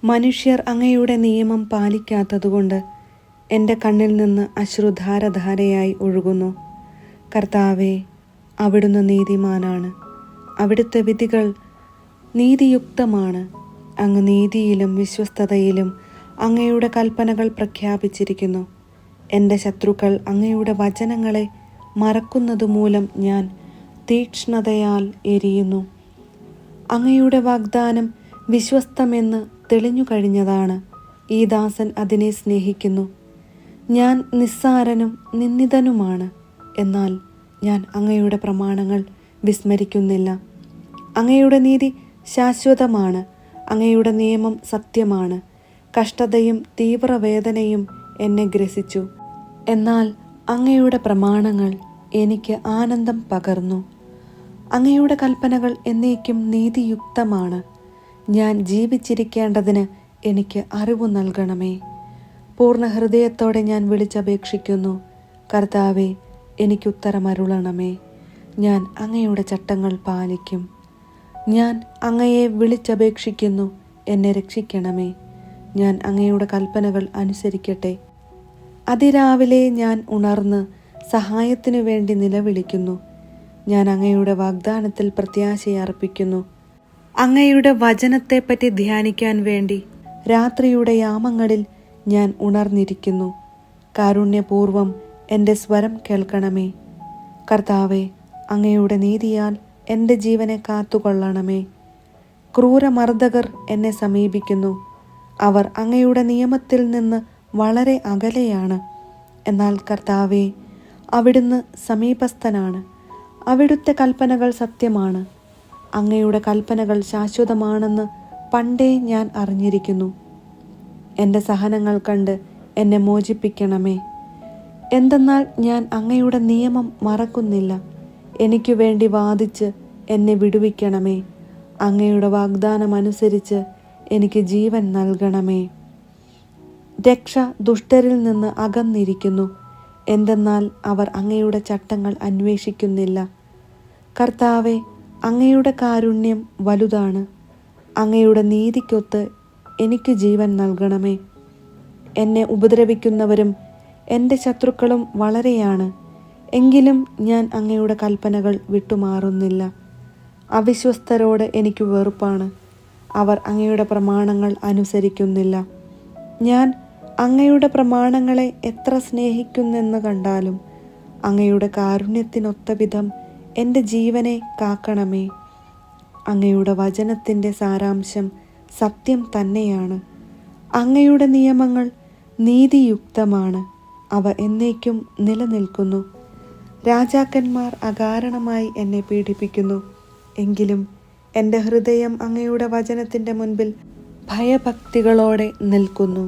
മനുഷ്യർ അങ്ങയുടെ നിയമം പാലിക്കാത്തതുകൊണ്ട് എൻ്റെ കണ്ണിൽ നിന്ന് അശ്രുധാരധാരയായി ഒഴുകുന്നു. കർത്താവേ, അവിടുന്ന് നീതിമാനാണ്. അവിടുത്തെ വിധികൾ നീതിയുക്തമാണ്. അങ്ങ് നീതിയിലും വിശ്വസ്തതയിലും അങ്ങയുടെ കൽപ്പനകൾ പ്രഖ്യാപിച്ചിരിക്കുന്നു. എൻ്റെ ശത്രുക്കൾ അങ്ങയുടെ വചനങ്ങളെ മറക്കുന്നതുമൂലം ഞാൻ തീക്ഷ്ണതയാൽ എരിയുന്നു. അങ്ങയുടെ വാഗ്ദാനം വിശ്വസ്തമെന്ന് തെളിഞ്ഞു കഴിഞ്ഞതാണ്. ഈ ദാസൻ അതിനെ സ്നേഹിക്കുന്നു. ഞാൻ നിസ്സാരനും നിന്ദിതനുമാണ്, എന്നാൽ ഞാൻ അങ്ങയുടെ പ്രമാണങ്ങൾ വിസ്മരിക്കുന്നില്ല. അങ്ങയുടെ നീതി ശാശ്വതമാണ്. അങ്ങയുടെ നിയമം സത്യമാണ്. കഷ്ടതയും തീവ്രവേദനയും എന്നെ ഗ്രസിച്ചു, എന്നാൽ അങ്ങയുടെ പ്രമാണങ്ങൾ എനിക്ക് ആനന്ദം പകർന്നു. അങ്ങയുടെ കൽപ്പനകൾ എന്നേക്കും നീതിയുക്തമാണ്. ഞാൻ ജീവിച്ചിരിക്കേണ്ടതിന് എനിക്ക് അറിവ് നൽകണമേ. പൂർണ്ണ ഹൃദയത്തോടെ ഞാൻ വിളിച്ചപേക്ഷിക്കുന്നു. കർത്താവേ, എനിക്കുത്തരമരുളണമേ. ഞാൻ അങ്ങയുടെ ചട്ടങ്ങൾ പാലിക്കും. ഞാൻ അങ്ങയെ വിളിച്ചപേക്ഷിക്കുന്നു. എന്നെ രക്ഷിക്കണമേ. ഞാൻ അങ്ങയുടെ കൽപ്പനകൾ അനുസരിക്കട്ടെ. അതിരാവിലെ ഞാൻ ഉണർന്ന് സഹായത്തിനു വേണ്ടി നിലവിളിക്കുന്നു. ഞാൻ അങ്ങയുടെ വാഗ്ദാനത്തിൽ പ്രത്യാശയർപ്പിക്കുന്നു. അങ്ങയുടെ വചനത്തെപ്പറ്റി ധ്യാനിക്കാൻ വേണ്ടി രാത്രിയുടെ യാമങ്ങളിൽ ഞാൻ ഉണർന്നിരിക്കുന്നു. കാരുണ്യപൂർവം എൻ്റെ സ്വരം കേൾക്കണമേ. കർത്താവേ, അങ്ങയുടെ നീതിയാൽ എൻ്റെ ജീവനെ കാത്തുകൊള്ളണമേ. ക്രൂരമർദ്ദകർ എന്നെ സമീപിക്കുന്നു. അവർ അങ്ങയുടെ നിയമത്തിൽ നിന്ന് വളരെ അകലെയാണ്. എന്നാൽ കർത്താവേ, അവിടുന്ന് സമീപസ്ഥനാണ്. അവിടുത്തെ കൽപ്പനകൾ സത്യമാണ്. അങ്ങയുടെ കൽപ്പനകൾ ശാശ്വതമാണെന്ന് പണ്ടേ ഞാൻ അറിഞ്ഞിരിക്കുന്നു. എൻ്റെ സഹനങ്ങൾ കണ്ട് എന്നെ മോചിപ്പിക്കണമേ. എന്തെന്നാൽ ഞാൻ അങ്ങയുടെ നിയമം മറക്കുന്നില്ല. എനിക്കു വേണ്ടി വാദിച്ച് എന്നെ വിടുവിക്കണമേ. അങ്ങയുടെ വാഗ്ദാനമനുസരിച്ച് എനിക്ക് ജീവൻ നൽകണമേ. രക്ഷ ദുഷ്ടരിൽ നിന്ന് അകന്നിരിക്കുന്നു. എന്തെന്നാൽ അവർ അങ്ങയുടെ ചട്ടങ്ങൾ അന്വേഷിക്കുന്നില്ല. കർത്താവെ, അങ്ങയുടെ കാരുണ്യം വലുതാണ്. അങ്ങയുടെ നീതിക്കൊത്ത് എനിക്ക് ജീവൻ നൽകണമേ. എന്നെ ഉപദ്രവിക്കുന്നവരും എൻ്റെ ശത്രുക്കളും വളരെയാണ്. എങ്കിലും ഞാൻ അങ്ങയുടെ കൽപ്പനകൾ വിട്ടുമാറുന്നില്ല. അവിശ്വസ്തരോട് എനിക്ക് വെറുപ്പാണ്. അവർ അങ്ങയുടെ പ്രമാണങ്ങൾ അനുസരിക്കുന്നില്ല. ഞാൻ അങ്ങയുടെ പ്രമാണങ്ങളെ എത്ര സ്നേഹിക്കുന്നെന്ന് കണ്ടാലും അങ്ങയുടെ കാരുണ്യത്തിനൊത്ത വിധം എൻ്റെ ജീവനെ കാക്കണമേ. അങ്ങയുടെ വചനത്തിൻ്റെ സാരാംശം സത്യം തന്നെയാണ്. അങ്ങയുടെ നിയമങ്ങൾ നീതിയുക്തമാണ്. അവ എന്നേക്കും നിലനിൽക്കുന്നു. രാജാക്കന്മാർ അകാരണമായി എന്നെ പീഡിപ്പിക്കുന്നു. എങ്കിലും എൻ്റെ ഹൃദയം അങ്ങയുടെ വചനത്തിൻ്റെ മുൻപിൽ ഭയഭക്തികളോടെ നിൽക്കുന്നു.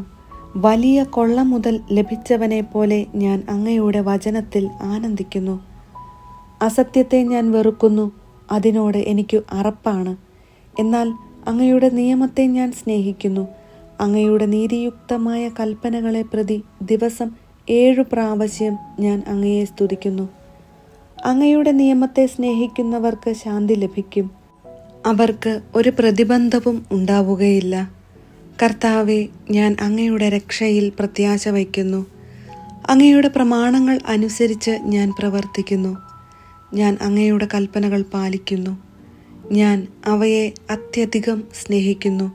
വലിയ കൊള്ള മുതൽ ലഭിച്ചവനെ പോലെ ഞാൻ അങ്ങയുടെ വചനത്തിൽ ആനന്ദിക്കുന്നു. അസത്യത്തെ ഞാൻ വെറുക്കുന്നു. അതിനോട് എനിക്ക് അറപ്പാണ്. എന്നാൽ അങ്ങയുടെ നിയമത്തെ ഞാൻ സ്നേഹിക്കുന്നു. അങ്ങയുടെ നീതിയുക്തമായ കൽപ്പനകളെ പ്രതി ദിവസം 7 പ്രാവശ്യം ഞാൻ അങ്ങയെ സ്തുതിക്കുന്നു. അങ്ങയുടെ നിയമത്തെ സ്നേഹിക്കുന്നവർക്ക് ശാന്തി ലഭിക്കും. അവർക്ക് ഒരു പ്രതിബന്ധവും ഉണ്ടാവുകയില്ല. കർത്താവെ, ഞാൻ അങ്ങയുടെ രക്ഷയിൽ പ്രത്യാശ വയ്ക്കുന്നു. അങ്ങയുടെ പ്രമാണങ്ങൾ അനുസരിച്ച് ഞാൻ പ്രവർത്തിക്കുന്നു. ഞാൻ അങ്ങയുടെ കൽപ്പനകൾ പാലിക്കുന്നു. ഞാൻ അവയെ അത്യധികം സ്നേഹിക്കുന്നു.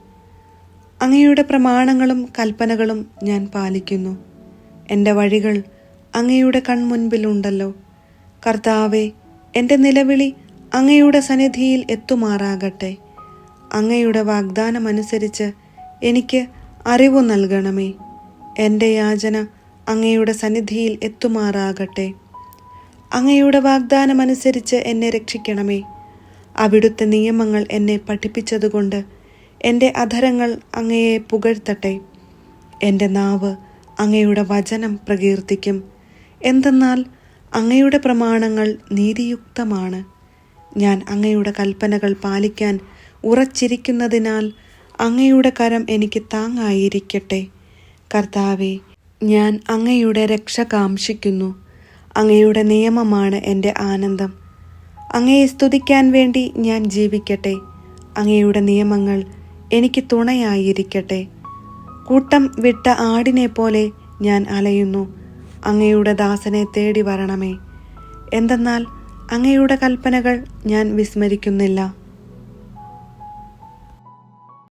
അങ്ങയുടെ പ്രമാണങ്ങളും കൽപ്പനകളും ഞാൻ പാലിക്കുന്നു. എൻ്റെ വഴികൾ അങ്ങയുടെ കൺമുൻപിലുണ്ടല്ലോ. കർത്താവെ, എൻ്റെ നിലവിളി അങ്ങയുടെ സന്നിധിയിൽ എത്തുമാറാകട്ടെ. അങ്ങയുടെ വാഗ്ദാനമനുസരിച്ച് എനിക്ക് അറിവ് നൽകണമേ. എൻ്റെ യാചന അങ്ങയുടെ സന്നിധിയിൽ എത്തുമാറാകട്ടെ. അങ്ങയുടെ വാഗ്ദാനമനുസരിച്ച് എന്നെ രക്ഷിക്കണമേ. അവിടുത്തെ നിയമങ്ങൾ എന്നെ പഠിപ്പിച്ചതുകൊണ്ട് എൻ്റെ അധരങ്ങൾ അങ്ങയെ പുകഴ്ത്തട്ടെ. എൻ്റെ നാവ് അങ്ങയുടെ വചനം പ്രകീർത്തിക്കും. എന്തെന്നാൽ അങ്ങയുടെ പ്രമാണങ്ങൾ നീതിയുക്തമാണ്. ഞാൻ അങ്ങയുടെ കൽപ്പനകൾ പാലിക്കാൻ ഉറച്ചിരിക്കുന്നതിനാൽ അങ്ങയുടെ കരം എനിക്ക് താങ്ങായിരിക്കട്ടെ. കർത്താവെ, ഞാൻ അങ്ങയുടെ രക്ഷ കാംക്ഷിക്കുന്നു. അങ്ങയുടെ നിയമമാണ് എൻ്റെ ആനന്ദം. അങ്ങയെ സ്തുതിക്കാൻ വേണ്ടി ഞാൻ ജീവിക്കട്ടെ. അങ്ങയുടെ നിയമങ്ങൾ എനിക്ക് തുണയായിരിക്കട്ടെ. കൂട്ടം വിട്ട ആടിനെ പോലെ ഞാൻ അലയുന്നു. അങ്ങയുടെ ദാസനെ തേടി വരണമേ. എന്തെന്നാൽ അങ്ങയുടെ കൽപ്പനകൾ ഞാൻ വിസ്മരിക്കുന്നില്ല.